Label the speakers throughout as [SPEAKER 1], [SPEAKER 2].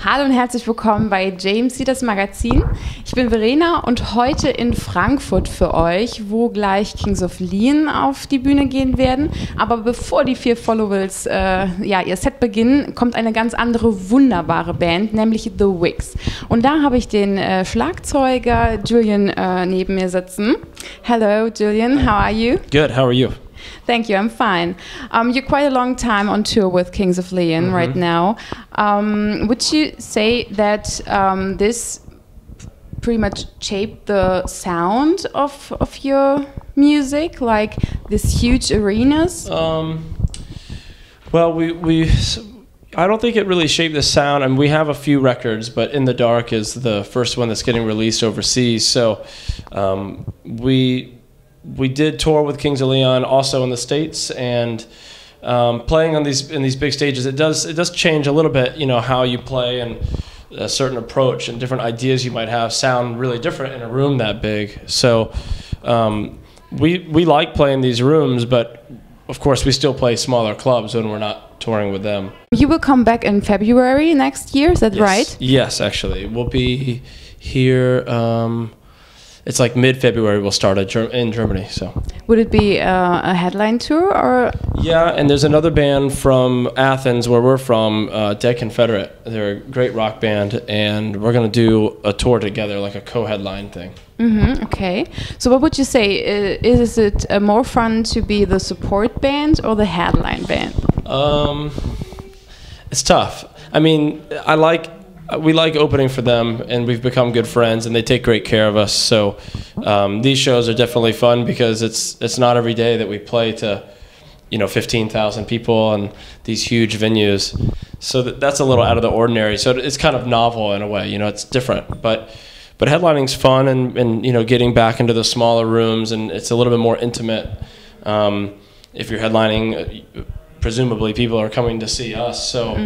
[SPEAKER 1] Hallo und herzlich willkommen bei James, das Magazin. Ich bin Verena und heute in Frankfurt für euch, wo gleich Kings of Leon auf die Bühne gehen werden. Aber bevor die 4 Followers ihr Set beginnen, kommt eine ganz andere wunderbare Band, nämlich The Whigs. Und da habe ich den Schlagzeuger Julian neben mir sitzen. Hello Julian, how are you?
[SPEAKER 2] Good, how are you?
[SPEAKER 1] Thank you, I'm fine. You're quite a long time on tour with Kings of Leon right now. Would you say that this pretty much shaped the sound of your music, like these huge arenas?
[SPEAKER 2] Well, I don't think it really shaped the sound, and we have a few records, but In the Dark is the first one that's getting released overseas. So we did tour with Kings of Leon also in the States, and playing on in these big stages, it does change a little bit, you know, how you play, and a certain approach and different ideas you might have sound really different in a room that big. So we like playing these rooms, but of course we still play smaller clubs when we're not touring with them.
[SPEAKER 1] You will come back in February next year, is that right?
[SPEAKER 2] Yes, actually. We'll be here, it's like mid-February we'll start in Germany. So
[SPEAKER 1] would it be a headline tour or?
[SPEAKER 2] Yeah, and there's another band from Athens where we're from, Dead Confederate. They're a great rock band, and we're going to do a tour together, like a co-headline thing.
[SPEAKER 1] Okay. So what would you say? Is it more fun to be the support band or the headline band?
[SPEAKER 2] It's tough. I mean, we like opening for them, and we've become good friends, and they take great care of us. So these shows are definitely fun because it's not every day that we play to, 15,000 people and these huge venues. So that's a little out of the ordinary. So it's kind of novel in a way. It's different, but headlining's fun, and getting back into the smaller rooms, and it's a little bit more intimate. If you're headlining, presumably people are coming to see us. So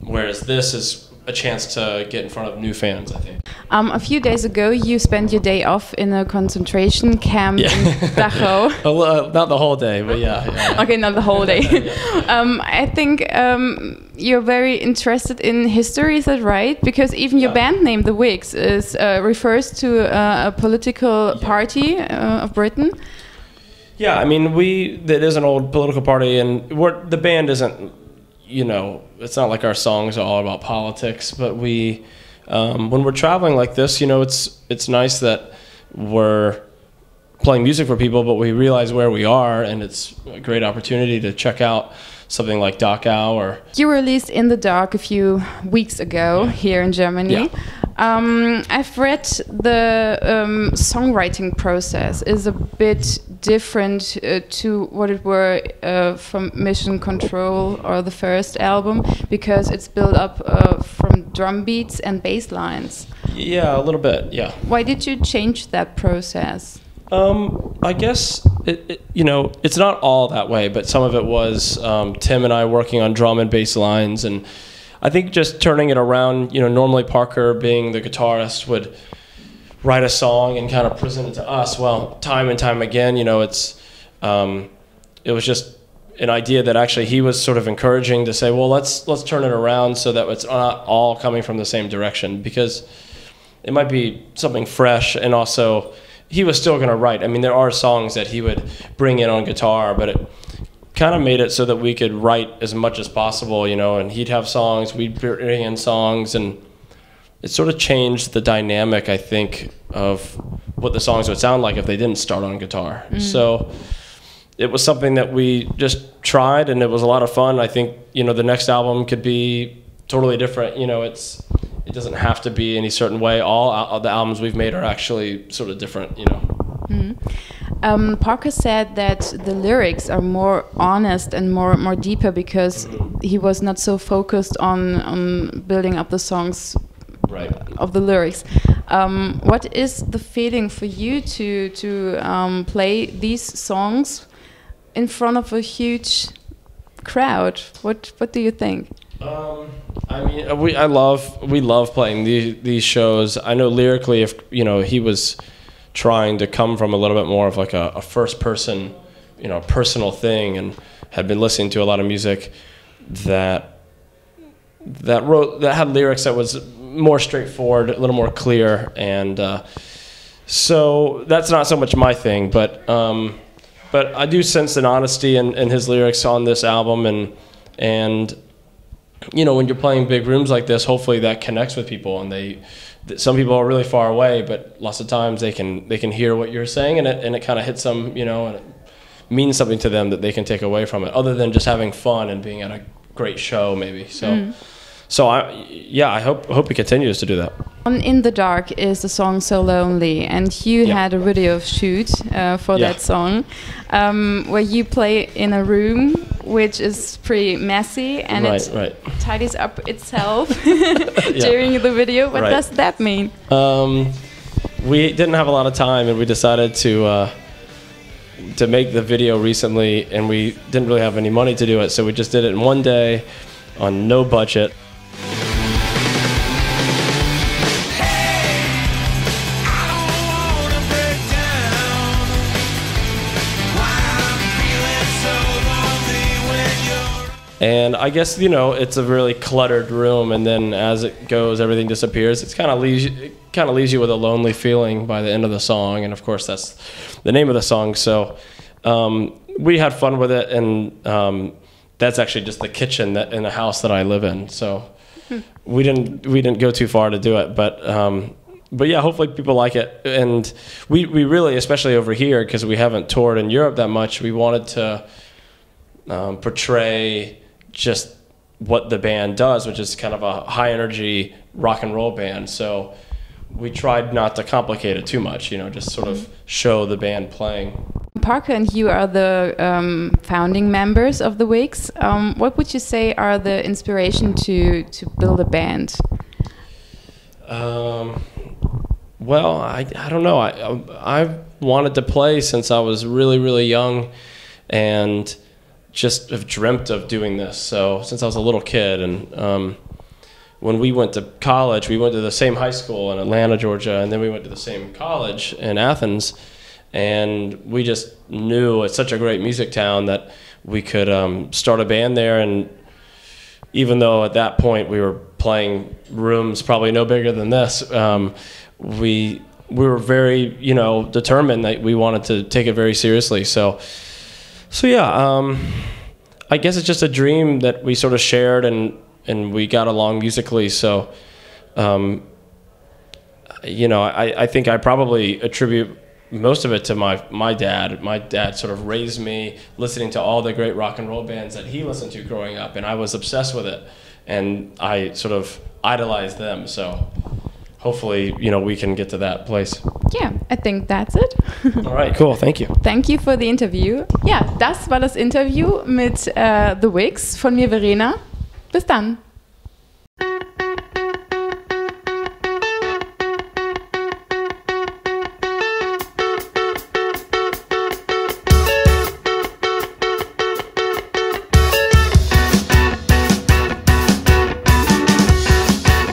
[SPEAKER 2] whereas this is a chance to get in front of new fans, I think.
[SPEAKER 1] A few days ago, you spent your day off in a concentration camp in Dachau.
[SPEAKER 2] Not the whole day, but yeah.
[SPEAKER 1] Okay, not the whole day. I think you're very interested in history, is that right? Because even your band name, The Whigs, refers to a political party of Britain.
[SPEAKER 2] Yeah, I mean, it is an old political party, and the band isn't, it's not like our songs are all about politics, but when we're traveling like this, it's nice that we're playing music for people, but we realize where we are, and it's a great opportunity to check out something like Dachau or...
[SPEAKER 1] You released In the Dark a few weeks ago here in Germany.
[SPEAKER 2] Yeah.
[SPEAKER 1] I've read the songwriting process is a bit different to what it were from Mission Control or the first album, because it's built up from drum beats and bass lines. Yeah,
[SPEAKER 2] a little bit, yeah.
[SPEAKER 1] Why did you change that process?
[SPEAKER 2] I guess it's not all that way, but some of it was Tim and I working on drum and bass lines, and I think just turning it around. Normally Parker, being the guitarist, would write a song and kind of present it to us. Well, time and time again, it was just an idea that actually he was sort of encouraging to say, well, let's turn it around so that it's not all coming from the same direction, because it might be something fresh, and also he was still going to write. I mean, there are songs that he would bring in on guitar, but it kind of made it so that we could write as much as possible, and he'd have songs, we'd bring in songs, and it sort of changed the dynamic, I think, of what the songs would sound like if they didn't start on guitar. So it was something that we just tried, and it was a lot of fun. I think, the next album could be totally different. It doesn't have to be any certain way. All the albums we've made are actually sort of different,
[SPEAKER 1] Parker said that the lyrics are more honest and more deeper because he was not so focused on building up the songs of the lyrics. What is the feeling for you to play these songs in front of a huge crowd? What do you think?
[SPEAKER 2] I mean, we love playing these shows. I know lyrically, if he was trying to come from a little bit more of like a first person, personal thing, and had been listening to a lot of music that that had lyrics that was more straightforward, a little more clear, and so that's not so much my thing, but I do sense an honesty in his lyrics on this album, and you know, when you're playing big rooms like this, hopefully that connects with people, and some people are really far away, but lots of times they can hear what you're saying, and it kind of hits them, you know, and it means something to them that they can take away from it, other than just having fun and being at a great show, maybe. So I hope he continues to do that.
[SPEAKER 1] In the Dark is the song So Lonely, and you had a video shoot for that song, where you play in a room which is pretty messy, and it tidies up itself during the video. What does that mean?
[SPEAKER 2] We didn't have a lot of time, and we decided to make the video recently, and we didn't really have any money to do it, so we just did it in one day on no budget. And I guess, you know, it's a really cluttered room, and then as it goes, everything disappears. It kind of leaves you with a lonely feeling by the end of the song, and of course that's the name of the song. So we had fun with it, and that's actually just the kitchen in the house that I live in. So we didn't go too far to do it, but yeah, hopefully people like it. And we really, especially over here, because we haven't toured in Europe that much, we wanted to portray just what the band does, which is kind of a high energy rock and roll band. So we tried not to complicate it too much, you know, just sort of show the band playing.
[SPEAKER 1] Parker and you are the founding members of the Whigs. What would you say are the inspiration to build a band?
[SPEAKER 2] Well, I don't know. I wanted to play since I was really, really young, and just have dreamt of doing this. So since I was a little kid, and when we went to college, we went to the same high school in Atlanta, Georgia, and then we went to the same college in Athens, and we just knew it's such a great music town that we could start a band there. And even though at that point we were playing rooms probably no bigger than this, we were very, you know, determined that we wanted to take it very seriously. So yeah, I guess it's just a dream that we sort of shared, and we got along musically. So, you know, I think I probably attribute most of it to my dad. My dad sort of raised me listening to all the great rock and roll bands that he listened to growing up, and I was obsessed with it, and I sort of idolized them. So hopefully, you know, we can get to that place.
[SPEAKER 1] Yeah, I think that's it.
[SPEAKER 2] All right, cool, thank you.
[SPEAKER 1] Thank you for the interview. Ja, das war das Interview mit The Whigs von mir, Verena. Bis dann.